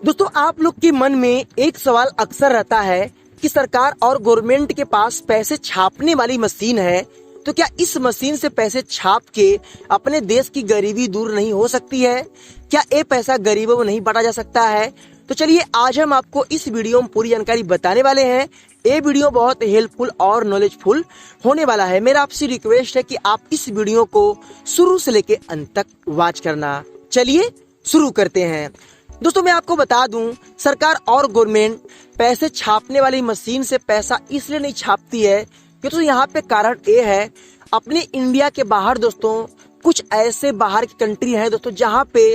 दोस्तों, आप लोग के मन में एक सवाल अक्सर रहता है कि सरकार और गवर्नमेंट के पास पैसे छापने वाली मशीन है, तो क्या इस मशीन से पैसे छाप के अपने देश की गरीबी दूर नहीं हो सकती है? क्या ये पैसा गरीबों में नहीं बांटा जा सकता है? तो चलिए आज हम आपको इस वीडियो में पूरी जानकारी बताने वाले हैं। ये वीडियो बहुत हेल्पफुल और नॉलेजफुल होने वाला है। मेरा आपसे रिक्वेस्ट है कि आप इस वीडियो को शुरू से लेके अंत तक वॉच करना। चलिए शुरू करते हैं। दोस्तों, मैं आपको बता दूं, सरकार और गवर्नमेंट पैसे छापने वाली मशीन से पैसा इसलिए नहीं छापती है क्योंकि यहाँ पे कारण ये है, अपने इंडिया के बाहर दोस्तों कुछ ऐसे बाहर की कंट्री है दोस्तों जहाँ पे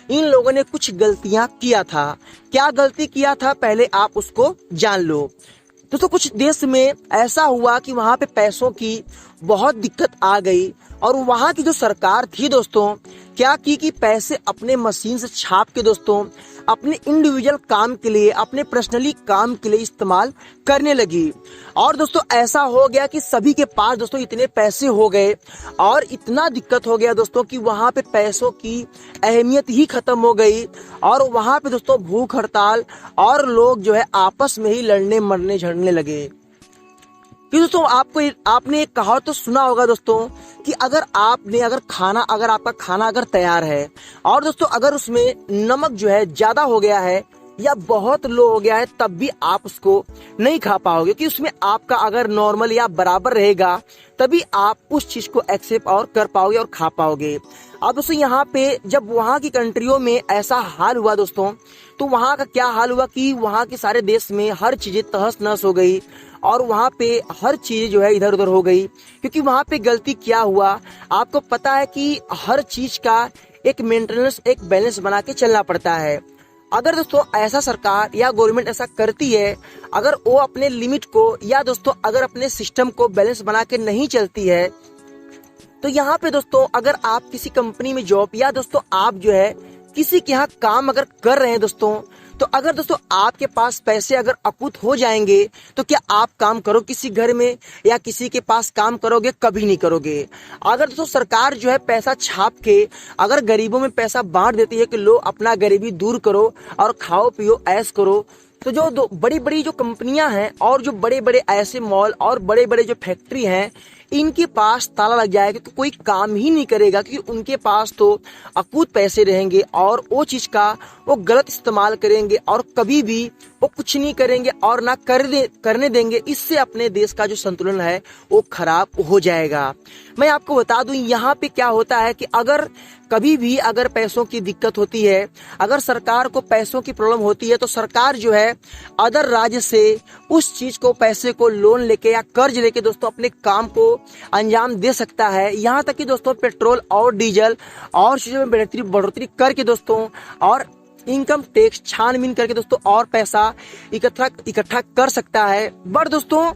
इन लोगों ने कुछ गलतियां किया था। क्या गलती किया था पहले आप उसको जान लो। दोस्तों, कुछ देश में ऐसा हुआ कि वहाँ पे पैसों की बहुत दिक्कत आ गई और वहाँ की जो सरकार थी दोस्तों क्या की कि पैसे अपने मशीन से छाप के दोस्तों अपने इंडिविजुअल काम के लिए, अपने पर्सनली काम के लिए इस्तेमाल करने लगी। और दोस्तों ऐसा हो गया कि सभी के पास दोस्तों इतने पैसे हो गए और इतना दिक्कत हो गया दोस्तों कि वहाँ पे पैसों की अहमियत ही खत्म हो गई और वहाँ पे दोस्तों भूख हड़ताल और लोग जो है आपस में ही लड़ने मरने झड़ने लगे। कि दोस्तों आपने एक कहावत तो सुना होगा दोस्तों कि अगर आपका खाना अगर तैयार है और दोस्तों अगर उसमें नमक जो है ज्यादा हो गया है या बहुत लो हो गया है, तब भी आप उसको नहीं खा पाओगे कि उसमें आपका अगर नॉर्मल या बराबर रहेगा तभी आप उस चीज को एक्सेप्ट और कर पाओगे और खा पाओगे। अब दोस्तों यहाँ पे जब वहाँ की कंट्रियों में ऐसा हाल हुआ दोस्तों, तो वहाँ का क्या हाल हुआ कि वहाँ के सारे देश में हर चीजें तहस नहस हो गई और वहाँ पे हर चीज जो है इधर उधर हो गई। क्योंकि वहाँ पे गलती क्या हुआ, आपको पता है कि हर चीज का एक मेंटेनेंस, एक बैलेंस बना के चलना पड़ता है। अगर दोस्तों ऐसा सरकार या गवर्नमेंट ऐसा करती है, अगर वो अपने लिमिट को या दोस्तों अगर अपने सिस्टम को बैलेंस बना के नहीं चलती है, तो यहाँ पे दोस्तों अगर आप किसी कंपनी में जॉब या दोस्तों आप जो है किसी के यहाँ काम अगर कर रहे हैं दोस्तों, तो अगर दोस्तों आपके पास पैसे अगर अकुत हो जाएंगे तो क्या आप काम करो किसी घर में या किसी के पास काम करोगे? कभी नहीं करोगे। अगर दोस्तों सरकार जो है पैसा छाप के अगर गरीबों में पैसा बांट देती है कि लो अपना गरीबी दूर करो और खाओ पियो ऐश करो, तो जो बड़ी बड़ी जो कंपनियां हैं और जो बड़े बड़े ऐसे मॉल और बड़े बड़े जो फैक्ट्री हैं, इनके पास ताला लग जाएगा कि कोई काम ही नहीं करेगा क्योंकि उनके पास तो अकूत पैसे रहेंगे और वो चीज का वो गलत इस्तेमाल करेंगे और कभी भी वो कुछ नहीं करेंगे और ना करने देंगे। इससे अपने देश का जो संतुलन है वो खराब हो जाएगा। मैं आपको बता दूं यहाँ पे क्या होता है कि अगर कभी भी अगर पैसों की दिक्कत होती है, अगर सरकार को पैसों की प्रॉब्लम होती है, तो सरकार जो है अदर राज्य से उस चीज को पैसे को लोन लेके या कर्ज लेके दोस्तों अपने काम को अंजाम दे सकता है। यहाँ तक कि दोस्तों पेट्रोल और डीजल और चीजों में बढ़ोतरी करके दोस्तों और इनकम टैक्स छानबीन करके दोस्तों और पैसा इकट्ठा कर सकता है। बट दोस्तों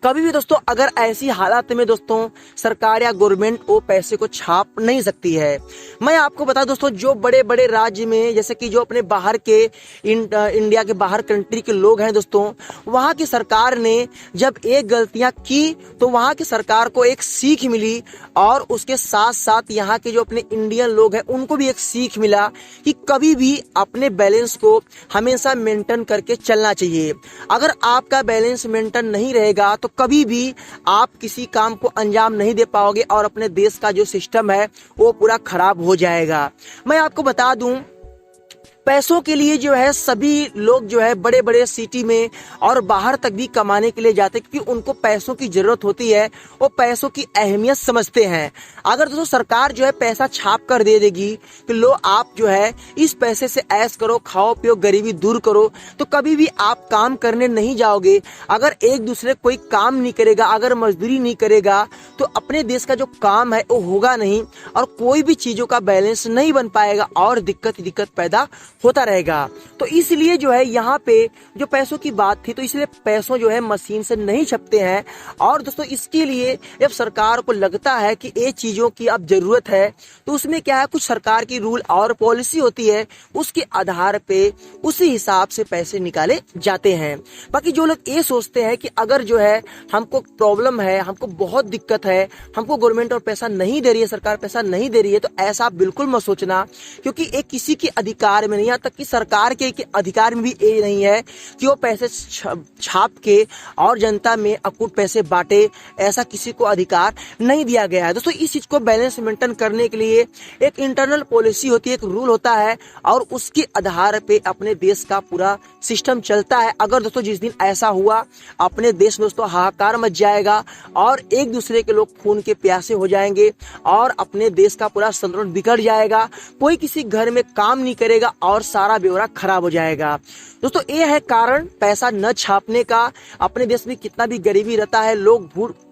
कभी भी दोस्तों अगर ऐसी हालात में दोस्तों सरकार या गवर्नमेंट वो पैसे को छाप नहीं सकती है। मैं आपको बता दोस्तों, जो बड़े बड़े राज्य में जैसे कि जो अपने बाहर के इंडिया के बाहर कंट्री के लोग हैं दोस्तों, वहाँ की सरकार ने जब एक गलतियां की तो वहाँ की सरकार को एक सीख मिली और उसके साथ साथ यहाँ के जो अपने इंडियन लोग हैं उनको भी एक सीख मिला कि कभी भी अपने बैलेंस को हमेशा मेंटेन करके चलना चाहिए। अगर आपका बैलेंस मेंटेन नहीं रहेगा तो कभी भी आप किसी काम को अंजाम नहीं दे पाओगे और अपने देश का जो सिस्टम है वो पूरा खराब हो जाएगा। मैं आपको बता दूं, पैसों के लिए जो है सभी लोग जो है बड़े बड़े सिटी में और बाहर तक भी कमाने के लिए जाते हैं क्योंकि उनको पैसों की जरूरत होती है, वो पैसों की अहमियत समझते हैं। अगर दोस्तों सरकार जो है पैसा छाप कर दे देगी कि लो आप जो है इस पैसे से ऐश करो, खाओ पियो, गरीबी दूर करो, तो कभी भी आप काम करने नहीं जाओगे। अगर एक दूसरे कोई काम नहीं करेगा, अगर मजदूरी नहीं करेगा, तो अपने देश का जो काम है वो होगा नहीं और कोई भी चीजों का बैलेंस नहीं बन पाएगा और दिक्कत पैदा होता रहेगा। तो इसलिए जो है यहाँ पे जो पैसों की बात थी, तो इसलिए पैसों जो है मशीन से नहीं छपते हैं। और दोस्तों इसके लिए जब सरकार को लगता है कि ये चीजों की अब जरूरत है, तो उसमें क्या है, कुछ सरकार की रूल और पॉलिसी होती है, उसके आधार पे उसी हिसाब से पैसे निकाले जाते हैं। बाकी जो लोग ये सोचते हैं कि अगर जो है हमको प्रॉब्लम है, हमको बहुत दिक्कत है, हमको गवर्नमेंट और पैसा नहीं दे रही है, सरकार पैसा नहीं दे रही है, तो ऐसा बिल्कुल मत सोचना, क्योंकि एक किसी के अधिकार में नहीं यहाँ तक कि सरकार के अधिकार में भी ये नहीं है कि वो पैसे छाप के और जनता में अकूट पैसे बांटे। ऐसा किसी को अधिकार नहीं दिया गया है। दोस्तों इस चीज को बैलेंस मेंटेन करने के लिए एक इंटरनल पॉलिसी होती है, एक रूल होता है और उसके आधार पे अपने देश का पूरा सिस्टम चलता है। अगर दोस्तों जिस दिन ऐसा हुआ अपने देश में दोस्तों हाहाकार मच जाएगा और एक दूसरे के लोग खून के प्यासे हो जाएंगे और अपने देश का पूरा संतुलन बिगड़ जाएगा। कोई किसी घर में काम नहीं करेगा और सारा ब्यौरा खराब हो जाएगा। दोस्तों ये है कारण पैसा न छापने का। अपने देश में कितना भी गरीबी रहता है, लोग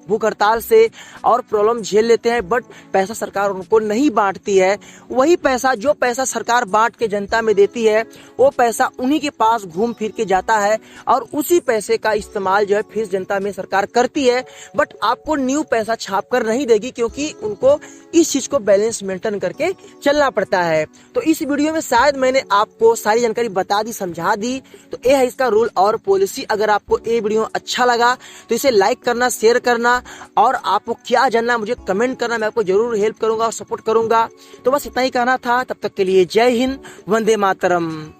भूख हड़ताल से और प्रॉब्लम झेल लेते हैं, बट पैसा सरकार उनको नहीं बांटती है। वही पैसा जो पैसा सरकार बांट के जनता में देती है वो पैसा उन्हीं के पास घूम फिर के जाता है और उसी पैसे का इस्तेमाल जो है फिर जनता में सरकार करती है, बट आपको न्यू पैसा छाप कर नहीं देगी क्योंकि उनको इस चीज को बैलेंस मेंटेन करके चलना पड़ता है। तो इस वीडियो में शायद मैंने आपको सारी जानकारी बता दी, समझा दी। तो ये है इसका रूल और पॉलिसी। अगर आपको ये वीडियो अच्छा लगा तो इसे लाइक करना, शेयर करना और आपको क्या जानना मुझे कमेंट करना। मैं आपको जरूर हेल्प करूंगा और सपोर्ट करूंगा। तो बस इतना ही कहना था। तब तक के लिए जय हिंद, वंदे मातरम।